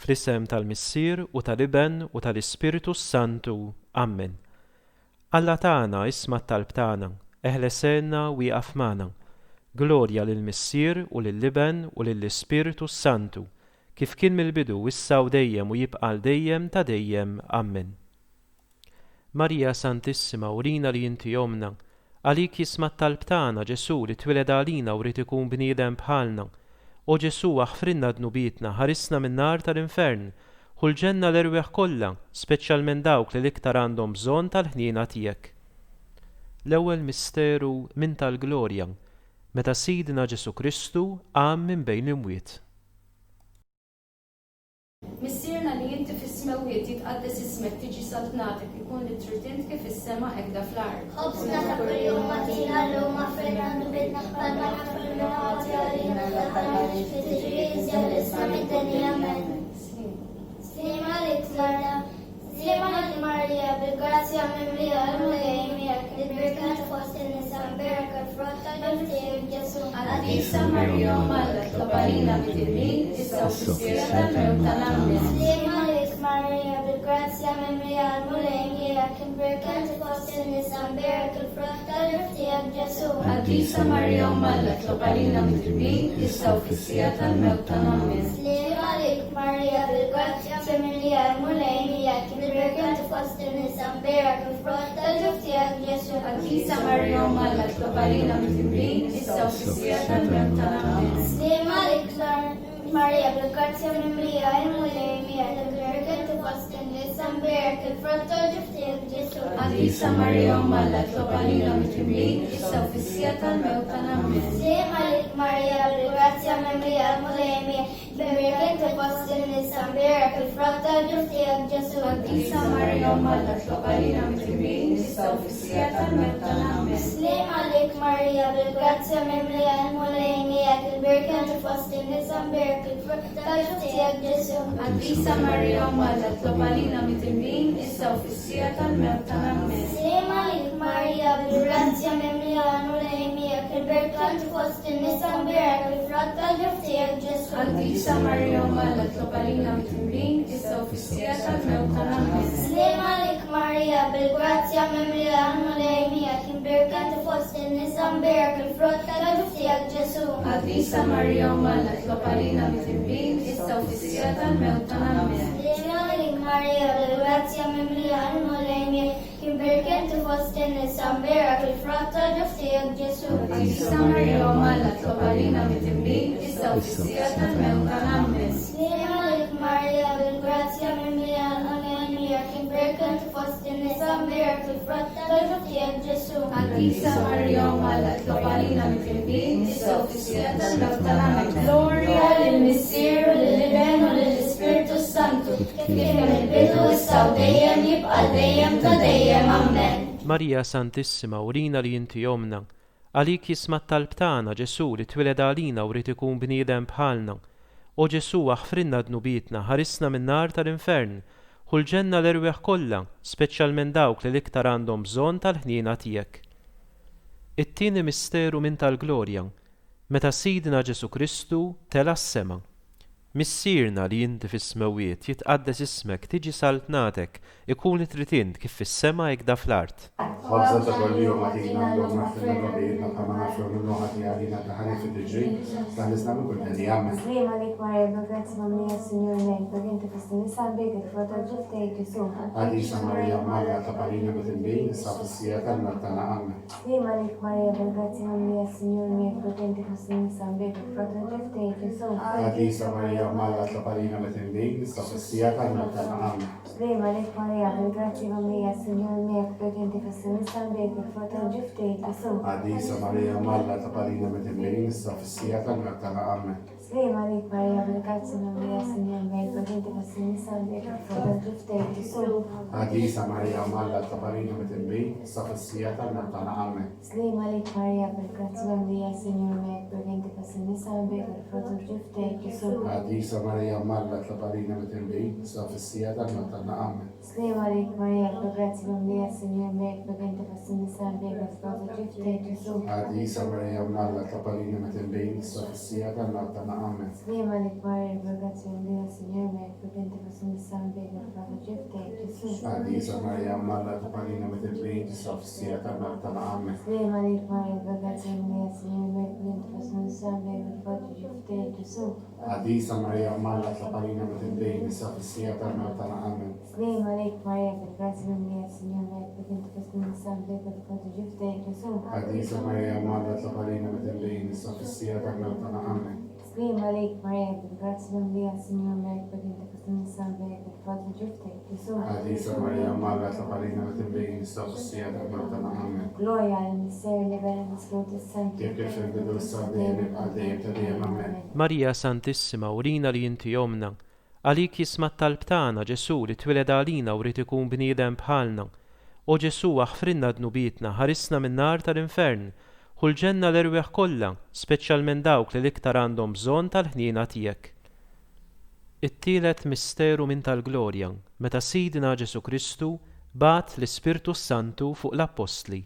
Fl-isem tal-Missier u tal-Iben u tal-Ispiritu Santu. Amen. Alla tagħna isma' t-talb tagħna, eħlesenna wieqaf magħna. Glorja lill-Missier u lill-Iben u lill-Ispiritu Santu, kif kien mill-bidu issa u dejjem u jibqa' dejjem ta' dejjem. Amen. Marija Santissima, urina li inti omna, għalik jisma' t-talb tagħna Ġesu li tweled għalina u rid ikun bniedem bħalna. O Ġesu aħfrinna dnubietna, ħarisna min-nar tal-infern, ħulġenna l-erweħ kollha, speċjalment dawk li l-iktar għandhom bżonn tal-ħniena tiegħek. L-ewwel misteru minn tal-glorja, meta Sidna Ġesu Kristu qam minn bejn l-imwiet. Missierna li inti fis-smawiet jitqaddes ismek tiġi saltnatek ikun li trid kif is-sema hekk fl-ard. خبزنا اليوم اعطينا اليوم اغفر لنا ذنوبنا كما نغفر للخاطئين لا تجعلنا في تجربة الاسم الدنيا من سلام عليك سلام عليك ماريا بالغراتيا مملية الملائمية البركة فوسط النساء بركة فرطة جفتي يسوع Adisa Maria Malla Tloparina Mitilin, issa uffiċjata tal-Mewtanamne. سلام عليك ماريا بالغراتيا مملية الملائمية البركة فوسط النساء بركة فرطة جفتي يسوع Adisa Maria Malla Tloparina Mitilin, issa uffiċjata tal-Mewtanamne. سلام عليك ماريا بالغراتيا مملية الملائمية البركة فوسط النساء بركة فرطة جفتي يسوع Adisa Maria Malla Tloparina Mitilin, issa uffiċjata tal-Mewtanamne. سلام عليك ماريا بالغراتيا مملية الملائمية البركة فوسط النساء بركة فرطة جفتي يسوع Adisa Maria Malla Tloparina Mitilin, issa uffiċjata tal-Mewtanamne. سلام عليك ماريا بالغراتيا مملية الملائمية البركة فوسط النساء بركة فرطة جفتي يسوع Adisa Maria Malla Tloparina Mitilin, issa uffiċjata tal-Mewtanamne. سلام عليك ماريا بالغراتيا مملية الملائمية البركة فوسط النساء بركة فرطة جفتي يسوع Adisa Maria Malla Tloparina Mitilin, issa uffiċjata tal-Mewtanamne. سلام عليك ماريا بالغراتيا مملية الملائمية البركة فوسط النساء بركة فرطة جفتي يسوع Adisa Maria Malla Tloparina Mitilin, issa uffiċjata tal-Mewtanamne. سلام عليك ماريا بالغراتيا مملية الملائمية البركة فوسط النساء بركة فرطة جفتي يسوع Adisa Maria Malla Tloparina Mitilin, issa uffiċjata tal-Mewtanamne. سلام عليك ماريا بالغراتيا مملية الملائمية البركة فوسط النساء بركة فرطة جفتي يسوع Adisa Maria Malla Tloparina Mitilin, issa uffiċjata tal-Mewtanamne. سلام عليك ماريا بالغراتيا مملية الملائمية البركة فوسط النساء بركة فرطة جفتي يسوع Adisa Maria Malla Tloparina Mitilin, issa uffiċjata tal-Mewtanamne. Gloria lill-Missier u lill-Iben u lill-Ispiritu Santu, kif kien mill-bidu issa u dejjem jibqa' dejjem ta' dejjem. Amen. Marija Santissima, urina li inti omna, għalik jisma' t-talb tagħna Ġesu li tweled għalina u rid ikun bniedem bħalna. O Ġesu aħfrinna dnubietna, ħarisna min-nar tal-infern, ħulġenna l-erweħ kollha, speċjalment dawk li l-iktar għandhom bżonn tal-ħniena tiegħek. It-tieni misteru minn tal-glorja, meta Sidna Ġesu Kristu tela s-sema. Missierna li inti fis-smawiet jitqaddes ismek tiġi saltnatek ikun li trid int kif fis-sema hekk fl-ard. خبزة كل يوم أعطينا اليوم اغفر لنا ذنوبنا كما نغفر للمعتدين علينا تحرم في الدجين تهلسنا من كل أيام. سلام عليك ماريا بالغراتيا مملية السنيور ميك بقيت في النساء بيك فرطة جفتي يسوع Adisa Maria Malla Tloparina Mitilin, issa uffiċjata tal-Mewtanamne. سلام عليك ماريا بالغراتيا مملية السنيور ميك بقيت في النساء بيك فرطة جفتي يسوع Adisa Maria Malla Tloparina Mitilin, issa uffiċjata tal-Mewtanamne. سلام عليك ماريا بالغراتيا مملية السنيور ميك بقيت في النساء بيك فرطة جفتي يسوع Adisa Maria Malla Tloparina Mitilin, issa uffiċjata tal-Mewtanamne. سلام عليك ماريا بالغراتيا مملية السنيور ميك بقيت في النساء بيك فرطة جفتي يسوع Adisa Maria Malla Tloparina Mitilin, issa uffiċjata tal-Mewtanamne. سلام عليك ماريا بالغراتيا مملية السنيور ميك بقيت في النساء بيك فرطة جفتي يسوع Adisa Maria Malla Tloparina Mitilin, issa uffiċjata tal-Mewtanamne. سلام عليك ماريا بالغراتيا مملية السنيور ميك بقيت في النساء بيك فرطة جفتي يسوع Adisa Maria Malla Tloparina Mitilin, issa uffiċjata tal-Mewtanamne. Amen. Slima li Maria, grazia Dio, Signore mio, potente fosse sangue per fatto giusto Gesù. Adisa Maria, Malata Palina, Metembeiti, Sofsia, Tamartana, Amen. Slima li Maria, grazia Dio, Signore mio, potente fosse sangue per fatto giusto Gesù. Adisa Maria, Malata Palina, Metembeiti, Sofsia, Tamartana, Amen. Slima li Maria, grazia Dio, Signore mio, potente fosse sangue per fatto giusto Gesù. Adisa Maria, Malata Palina, Metembeiti, Sofsia, Tamartana, Amen. Slima li Maria, grazia Dio, Signore mio, potente fosse sangue per fatto giusto Gesù. Adisa Maria, Malata Palina, Metembeiti, Sofsia, Tamartana, Amen. Gloria al mistero libero Spirito Santo. Che crescente dolce adem, adem, tadem, Amen. Marija Santissima, urina li inti jomna, għalik jismat tal-btana Ġesu li tweled għalina u rrid ikun bniedem bħalna. O Ġesu aħfrinna dnubitna, ħarisna minn nar tal-infern, ħulġenna l-erweħ kollha, speċjalment dawk li l-iktar għandhom bżonn tal-ħniena tiegħek. It-tielet misteru minn tal-glorja, meta Sidna Ġesu Kristu bat l-Ispirtu Santu fuq l-Apostli.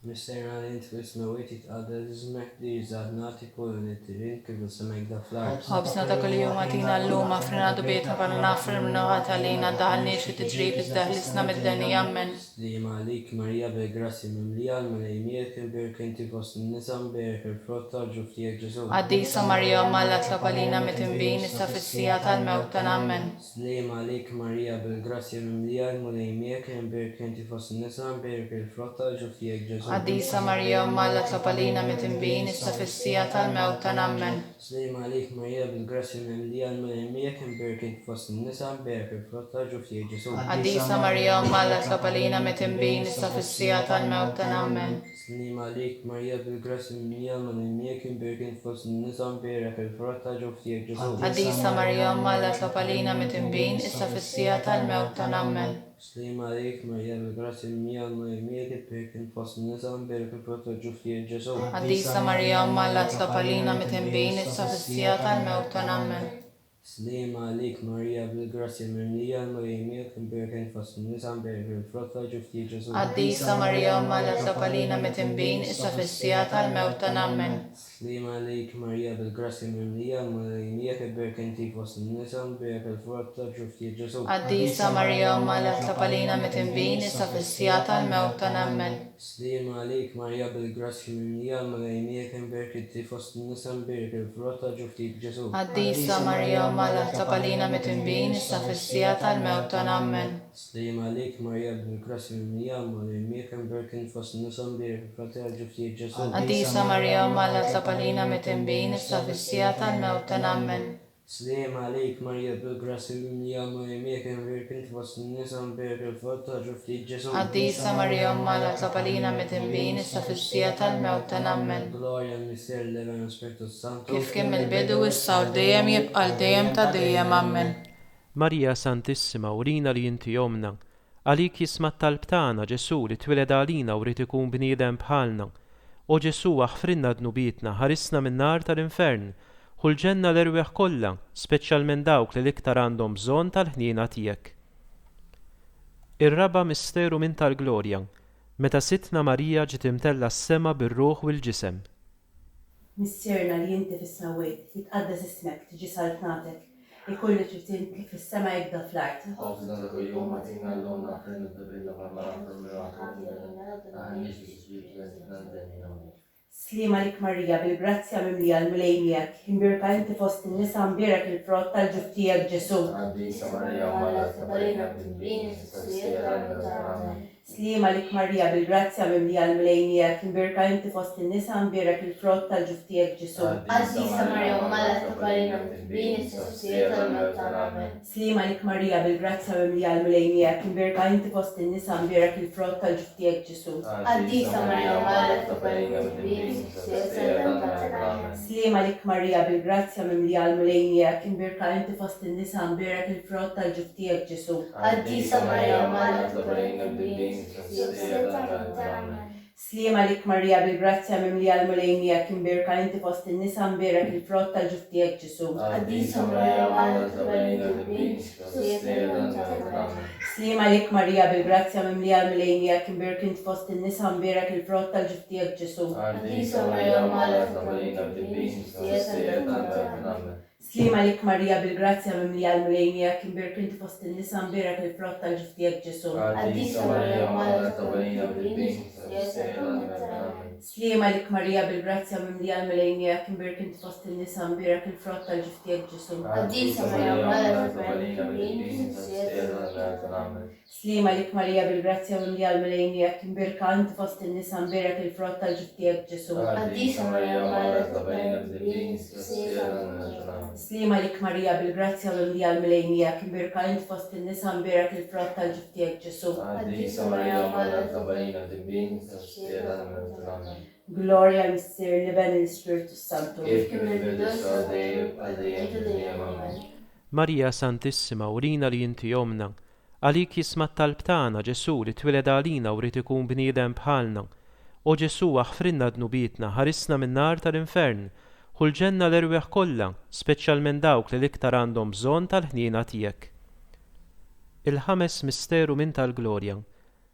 Misterna l-intwis mewiti tqadda l-izmek li jizadnati kolli t-tirin kif l-semek da fl-art. Ħobsna ta' kull jum għatina l-lum għafrina dubietna pan nafr minnaħat għalina daħalniex li t-ġrib izdaħlisna mid-dani jammen. Li malik Marija bil-grassi mimlija l-malajmiet kien inti fost n-nisam berk il-frotta ġuftijek Ġesu. Għaddisa Marija malla tlapalina mitimbin issa fissija tal-mewt tal-ammen. Li malik Marija bil-grassi mimlija l-malajmiet kien inti fost n-nisam berk il-frotta ġuftijek Ġesu. Għaddisa Marija malla tlapalina mitimbin issa fissija tal-mewt tal-ammen. Slim għalik Marija bil-grassi mimlija l-malajmiet kien inti fost n-nisam berk il-frotta ġuftijek Ġesu. Għaddisa Marija malla tlapalina mitimbin issa fissija tal-mewt tal-ammen. Slim għalik Marija bil-grassi mimlija l-malajmiet kien inti fost n-nisam berk il-frotta ġuftijek Ġesu. Għaddisa Marija malla tlapalina mitimbin issa fissija tal-mewt tal-ammen. Slim għalik Marija bil-grassi mimlija l-malajmiet kien inti fost n-nisam berk il-frotta ġuftijek Ġesu. Għaddisa Marija malla tlapalina mitimbin issa fissija tal-mewt tal-ammen. Slim għalik Marija bil-grassi mimlija l-malajmiet kien inti fost n-nisam berk il-frotta ġuftijek Ġesu. Għaddisa Marija malla tlapalina mitimbin issa fissija tal-mewt tal-ammen. Slim għalik Marija bil-grassi mimlija l-malajmiet kien inti fost n-nisam berk il-frotta ġuftijek Ġesu. Għaddisa Marija malla tlapalina mitimbin issa fissija tal-mewt tal-ammen. Slim għalik Marija bil-grassi mimlija l-malajmiet kien inti fost n-nisam berk il-frotta ġuftijek Ġesu. Għaddisa Marija malla tlapalina mitimbin issa fissija tal-mewt tal-ammen. Slim għalik Marija bil-grassi mimlija l-malajmiet kien inti fost n-nisam berk il-frotta ġuftijek Ġesu. Għaddisa Marija malla tlapalina mitimbin issa fissija tal-mewt tal-ammen. Slim għalik Marija bil-grassi mimlija l-malajmiet kien inti fost n-nisam berk il-frotta ġuftijek Ġesu. Għaddisa Marija malla tlapalina mitimbin issa fissija tal-mewt tal-ammen. Gloria al-Mister Leven Spiritus Santo. Kif kien mill-bidu issa u dejjem jibqa' dejjem ta' dejjem ammen. Marija Santissima, urina li inti jomna, għalik jismat tal-btana Ġesu li tweled għalina u rrid ikun bniedem bħalna. O Ġesu aħfrinna dnubitna, ħarisna minn nar tal-infern, ħulġenna l-erweħ kollha, speċjalment dawk li l-iktar għandhom bżonn tal-ħniena tiegħek. Ir-raba' misteru minn tal-glorja, meta Sitna Marija ġiet imtella s-sema bir-ruħ u l-ġisem. Missierna li inti fis-sawejt, jitqaddas ismek, tiġi saltnatek, ikolli ċitin kif is-sema jibda fl-art. Ħafna dak il-jum għatina l-lum naħfrin id-dabilla mal-mara Slima lik Marija bil-grazzja mimlija l-milejnijak, imbirka inti fost n-nisa mbirek il-frott tal-ġuftijek Ġesu. Għaddisa Marija malla t-tabalina b'din, Slima lik Marija bil-grazzja mimlija l-milejnijak, imbirka inti fost n-nisa mbirek il-frott tal-ġuftijek Ġesu. Għaddisa Marija malla t-tabalina b'din, Slima lik Marija bil-grazzja mimlija l-milejnijak, imbirka inti fost n-nisa mbirek il-frott tal-ġuftijek Ġesu. Għaddisa Marija malla t-tabalina b'din, Slima lik Marija bil-grazzja mimlija l-milejnijak, imbirka inti fost n-nisa mbirek il-frott tal-ġuftijek Ġesu. Għaddisa Marija malla t-tabalina b'din, Slima lik Marija bil-grazzja mimlija l-milejnijak, imbirka inti fost n-nisa mbirek il-frott tal-ġuftijek Ġesu. Għaddisa Marija malla t-tabalina b'din, Slima lik Marija bil-grazzja mimlija l-milejnija kien birkint fost in-nisa mbirak il-frott tal-ġuftijak Ġesu. Għaddisa Marija Malek Tabalina b'dibbin, s-sija tal-Amen. Slima lik Marija bil-grazzja mimlija l-milejnija kien birkint fost in-nisa mbirak il-frott tal-ġuftijak Ġesu. Għaddisa Marija Malek Tabalina b'dibbin, s-sija tal-Amen. Slima lik Marija bil-grazzja mimlija l-milejnija kien birkint fost in-nisa mbirak il-frott tal-ġuftijak Ġesu. Għaddisa Marija Malek Tabalina b'dibbin, s-sija tal-Amen. Slima lik Marija bil-grazzja mimlija l-milejnija kien birkint fost in-nisa mbirak il-frott tal-ġuftijak Ġesu. Għaddisa Marija Malek Tabalina b'dibbin, s-sija tal-Amen. Slima lik Marija bil-grazzja mimlija l-milejnija kien birkint fost in-nisa mbirak il-frott tal-ġuftijak Ġesu. Għaddisa Marija Malek Tabalina b'dibbin, s-sija tal-Amen. Gloria al Mister Liben il-Spiritu Santo. Kif kien il-bidu s-sadej, għal-dejjem, Amen. Marija Santissima, urina li inti jomna, għalik jisma t-talb tagħna Ġesu li tweled għalina u rrid ikun bniedem bħalna. O Ġesu aħfrinna dnubitna, ħarisna min-nar tal-infern, u l-ġenna l-erweħ kollha, speċjalment dawk li l-iktar għandhom bżonn tal-ħniena tiegħek. Il-ħames misteru minn tal-glorja.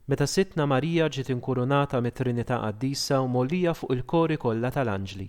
Meta Sitna Marija ġiet inkurunata mit-Trinità Qaddisa u mollija fuq il-kori kollha tal-Anġli.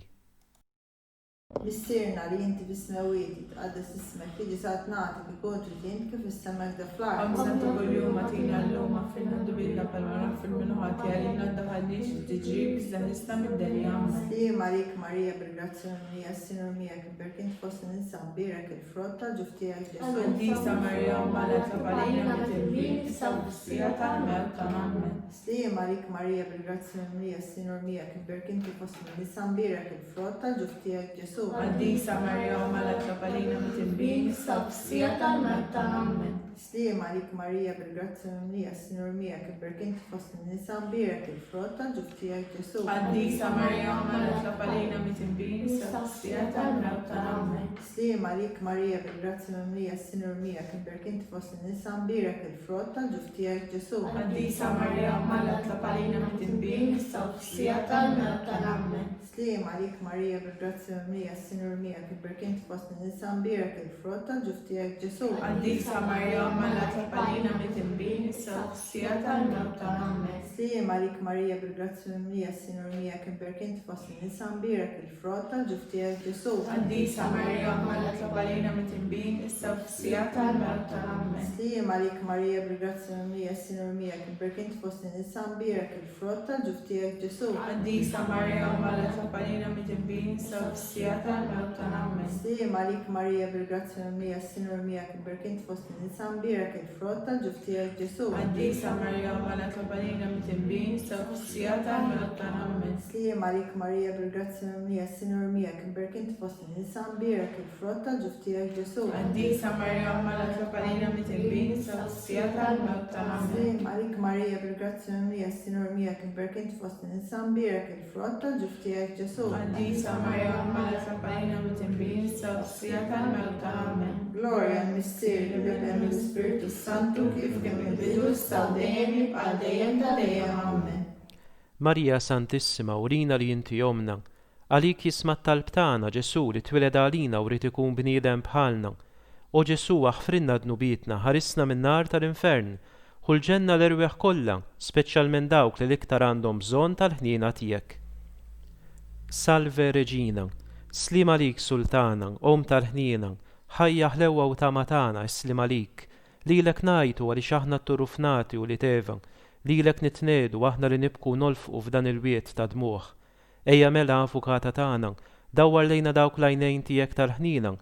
Missierna li inti fis-smawiet tqaddes ismek tiġi satnatik ikun trid kif is-semek da fl-art. Amsanta kuljum atina llum aħfirna dubilla palma naħfir minnu ħati għalina daħalniex tiġrib iżdaħisna mid-denja. Slima lik Marija bil-grazzja mimlija s-sinur miegħek berkint fost nisa mbirek il-frott tal-ġuf tiegħek Ġesu. Għaddisa Marija Malek Tabalina mit-timbin is-sija tal-mewt tal-Amen. Slima lik Marija bil-grazzja mimlija s-sinur miegħek berkint fost nisa mbirek il-frott tal-ġuf tiegħek Ġesu. Għaddisa Marija Malek Tabalina mit-timbin is-sija tal-mewt tal-Amen. Slima lik Marija bil-grazzja mimlija s-sinur miegħek berkint fost nisa mbirek il-frott tal-ġuf tiegħek Ġesu. Għaddisa Marija Malek Tabalina mit-timbin is-sija tal-mewt tal-Amen. Slima lik Marija bil-grazzja mimlija s-sinur miegħek berkint fost nisa mbirek il-frott tal-ġuf tiegħek Ġesu. Għaddisa Marija Malek Tabalina mit-timbin is-sija tal-mewt tal-Amen. Slima lik Marija bil-grazzja mimlija s-sinur miegħek berkint fost nisa mbirek il-frott tal-ġuf tiegħek Ġesu. Għaddisa Marija Malek Tabalina mit-timbin is-sija tal-mewt tal-Amen. Slima lik Marija bil-grazzja mimlija s-sinur miegħek berkint fost nisa mbirek il-frott tal-ġuf tiegħek Ġesu. Għaddisa Marija Malek Tabalina mit-timbin is-sija tal-mewt tal-Amen. Slima lik Marija bil-grazzja mimlija s-sinur miegħek berkint fost nisa mbirek il-frott tal-ġuf tiegħek Ġesu. Għaddisa Marija Malek Tabalina mit-timbin is-sija tal-mewt tal-Amen. Slima lik Marija bil-grazzja mimlija s-sinur miegħek berkint fost nisa mbirek il-frott tal-ġuf tiegħek Ġesu. Għaddisa Marija Malek Tabalina mit-timbin is-sija tal-mewt tal-Amen. Slima lik Marija bil-grazzja mimlija s-sinur miegħek berkint fost nisa mbirek il-frott tal-ġuf tiegħek Ġesu. Għaddisa Marija Malek Tabalina mit-timbin is-sija tal-mewt tal-Amen. Slima lik Marija bil-grazzja mimlija s-sinur miegħek berkint fost nisa mbirek il-frott tal-ġuf tiegħek Ġesu. Għaddisa Marija Malek Tabalina mit-timbin is-sija tal-mewt tal-Amen. Gloria al Mister Liben il-Spiritu Santu kif kemm il-bidu issa dejjem jibqa' dejjem ta' dejjem. Amen. Marija Santissima, urina li inti jomna, għalik jisma t-talb tagħna Ġesu li tweled għalina u rrid ikun bniedem bħalna. O Ġesu aħfrinna dnubitna, ħarisna min-nar tal-infern, u l-ġenna l-erweħ kollha, speċjalment dawk li l-iktar għandhom bżonn tal-ħniena tiegħek. Salve Regina, slima lik Sultana, Om tal-ħniena, ħajja ħlewwa u tama tagħna slima lik, lilek ngħidu għaliex aħna t-turufnati u li teva, lilek nitnedu aħna li nibku nolfqu f'dan il-wiet ta' dmuħ. Ejja mela avukata tagħna, dawwar lejna dawk l-għajnejn tiegħek tal-ħniena,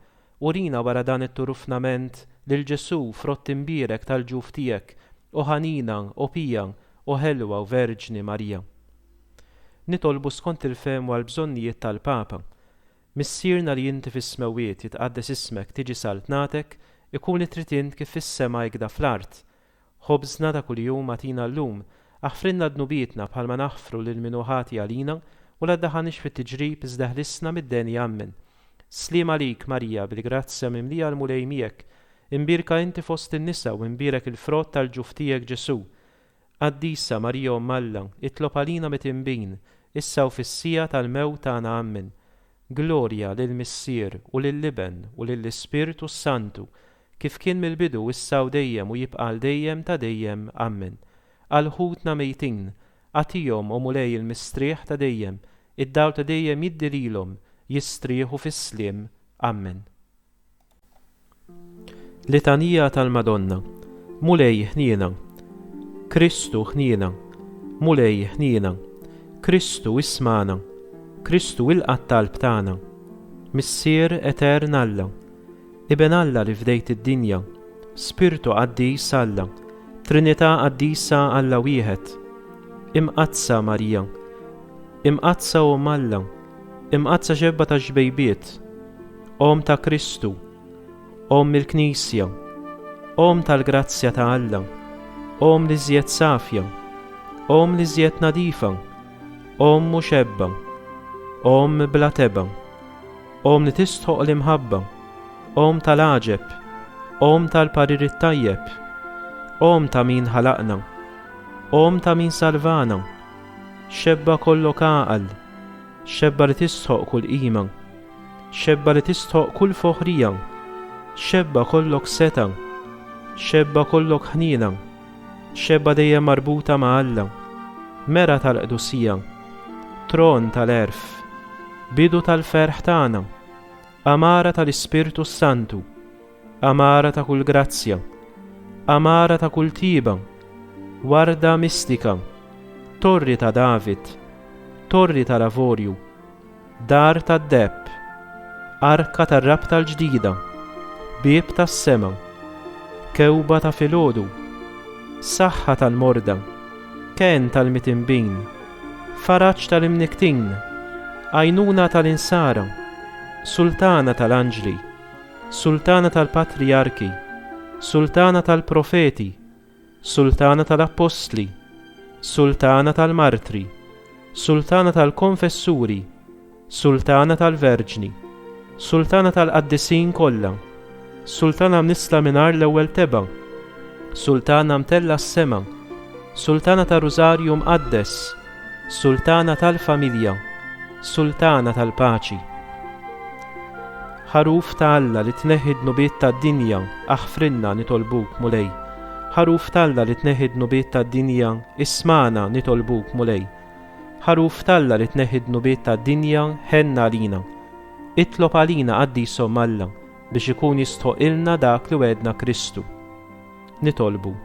urina wara dan it-turufnament lil Ġesu frott imbierek tal-ġuf tiegħek, o ħanina, o pija, o ħelwa u Verġni Marija. Nitolbu skont il-fem u għal-bżonnijiet tal-Papa. Missierna li inti fis-smawiet jitqaddes ismek tiġi saltnatek, ikun li trid int kif fis-sema jgda fl-art. Ħobżna ta' kuljum atina llum, aħfrinna dnubietna bħalma naħfru lil minuħati għalina u la ddaħħalniex fit-tiġrib iżda ħlisna mid-denja Amen. Slima lik Marija bil-grazzja mimlija l-mulej miegħek, imbirka inti fost in-nisa u imbirek il-frott tal-ġuf tiegħek Ġesu. Qaddisa Marija Alla, itlob għalina mit-timbin, issa u fis-sija tal-mewt tagħna Amen. Gloria lil Missier u lil Liben u lill-Ispiritu Santu, kif kien mill-bidu issa u dejjem u jibqa' dejjem ta' dejjem. Amen. Għal ħutna mejtin, għatihom u mulej il-mistrieħ ta' dejjem, id-dawl ta' dejjem jiddililhom, jistrieħu fis-sliem. Amen. Litanija tal-Madonna. Mulej ħniena, Kristu ħniena, mulej ħniena, Kristu ismana, Kristu il-qattal btana, Missier etern Alla, Iben Alla li fdejt id-dinja, Spiritu qaddis Alla, Trinità qaddisa Alla wieħed, imqazza Marija, imqazza Alla, imqazza ġebba ta' ġbejbiet, Om ta' Kristu, Om il-Knisja, Om tal-grazzja ta' Alla, Om li żjed safja, Om li żjed nadifa, Om muxebba, Om bla teba, Om li tistħoq l-imħabba, Om tal-aġeb, Om tal-parir it-tajjeb, Om ta' min ħalaqna, Om ta' min salvana, xebba kollok għaqal, xebba li tistħoq kull qima, xebba li tistħoq kull foħrija, xebba kollok seta, xebba kollok ħnina, xebba dejjem marbuta ma' Alla, mera tal-qdusija, tron tal-erf, bidu tal-ferħ tagħna, amara tal-Ispirtu Santu, amara ta' kull grazzja, amara ta' kull tiba, warda mistika, torri ta' David, torri ta' lavorju, dar ta' Depp, arka ta' rabta l-ġdida, bieb ta' sema, kewba ta' filgħodu, saħħa tal-morda, ken tal-mitimbin, faraġġ tal-imniktin, għajnuna tal-insara, sultana tal-anġli, sultana tal-patriarki, sultana tal-profeti, sultana tal-apostli, sultana tal-martri, sultana tal-konfessuri, sultana tal-verġni, sultana tal-qaddisin kollha, sultana mnisla minar l-ewwel teba', sultana mtella s-sema, sultana ta' Rużarju mqaddes, sultana tal-familja, sultana tal-paċi. Ħaruf ta' Alla li tneħħid nubiet tad-dinja, aħfrinna nitolbuk mulej. Ħaruf ta' Alla li tneħħid nubiet tad-dinja, ismana nitolbuk mulej. Ħaruf ta' Alla li tneħħid nubiet tad-dinja, ħenna għalina. Itlob għalina qaddisom Alla biex ikun jistħoqilna dak li wedna Kristu. Nitolbu.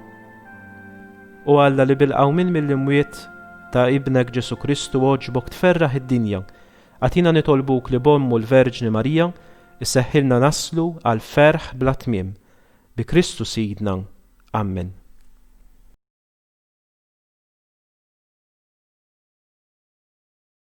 U Alla li bil-qawmin mill-imwiet ta' ibnek Ġesu Kristu oġbok tferraħ id-dinja, għatina nitolbuk li bommu l-Verġni Marija isseħħilna naslu għal ferħ bla tmiem. Bi Kristu Sidna. Amen.